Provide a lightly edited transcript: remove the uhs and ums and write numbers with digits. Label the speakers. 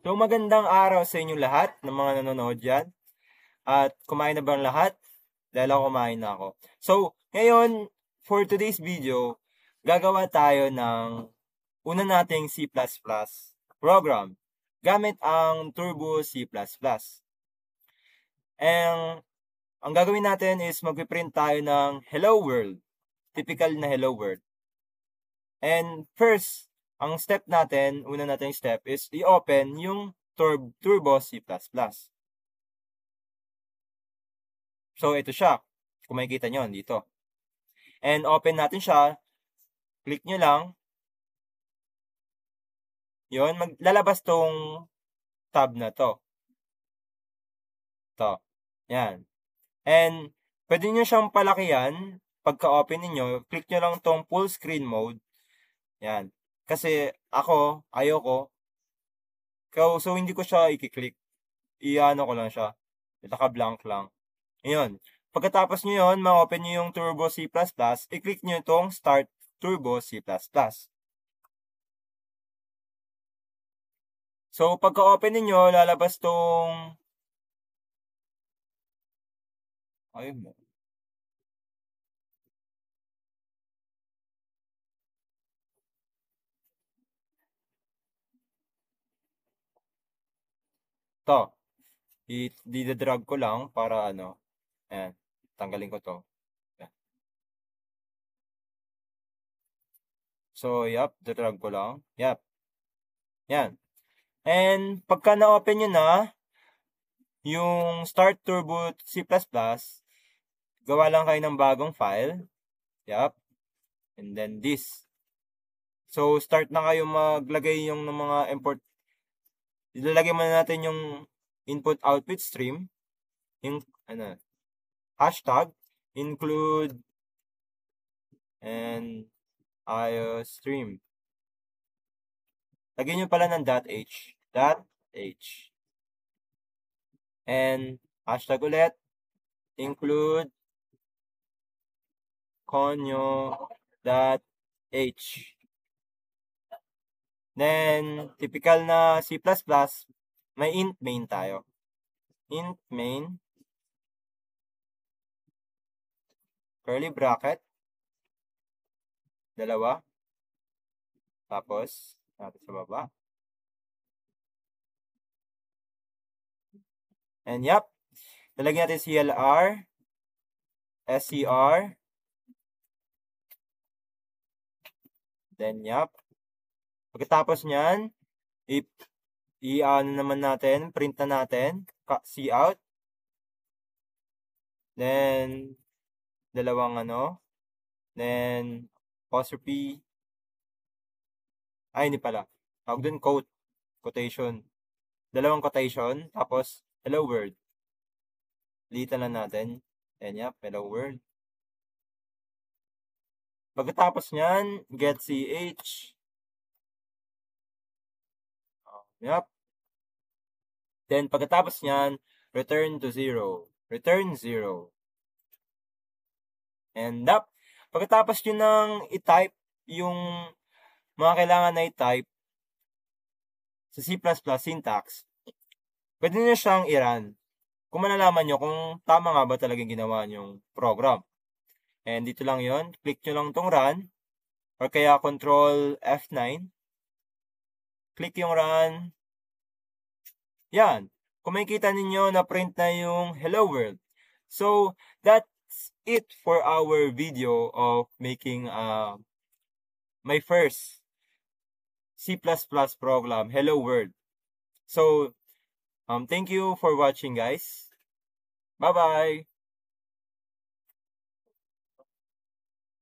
Speaker 1: So magandang araw sa inyong lahat ng mga nanonood dyan. At kumain na ba ang lahat? Dahil ako kumain na ako. So ngayon, for today's video, gagawa tayo ng una nating C++ program gamit ang Turbo C++. Ang gagawin natin is mag-print tayo ng Hello World. Typical na Hello World. And first, ang step natin, una nating step is i-open yung Turbo C++. So, ito siya. Kung makikita nyo, dito. And open natin siya. Click nyo lang. Yun, maglalabas tong tab na to. Ito. Yan. And pwede nyo siyang palakihan. Pagka-open niyo, click nyo lang tong full screen mode. Yan. Kasi ako, ayoko. So, hindi ko siya i-click. I-ano ko lang siya. Naka-blank lang. Ngayon, pagkatapos nyo yun, ma-open nyo yung Turbo C++, i-click nyo itong Start Turbo C++. So, pagka-open niyo, lalabas tong ayun mo. Ito. I-drag ko lang para ano. Ayan. Tanggalin ko to. Ayan. So, drag ko lang. Yan. And pagka na-open nyo na, yung Start Turbo C++, gawa lang kayo ng bagong file. And then this. So, start na kayo maglagay yung ng mga import. Ilalagay muna natin yung input-output stream. Yung, hashtag, include, and iostream. Lagyan nyo pala ng .h. And hashtag ulit, include conyo.h. Then, typical na C++, may int main tayo. Int main, curly bracket, 2, tapos, natin sa baba. And lalagyan natin CLR, SCR, then pagkatapos nyan, i-ano naman natin, print na natin, cout, then, dalawang then, apostrophe, hindi pala, tawag dun quotation, dalawang quotation, tapos, hello world, litan lang natin, and hello world. Pagkatapos nyan, get ch, then pagkatapos nyan, return to 0, return 0. And pagkatapos nyo nang i-type yung mga kailangan na i-type sa C++ syntax, pwede nyo siyang i-run. Kung malalaman nyo kung tama nga ba talagang ginawa nyong program. And dito lang yon, click nyo lang tong run, or kaya control F9. Click yung run. Yan. Kung makikita ninyo na print na yung hello world. So, that's it for our video of making my first C++ program, hello world. So, thank you for watching, guys. Bye-bye.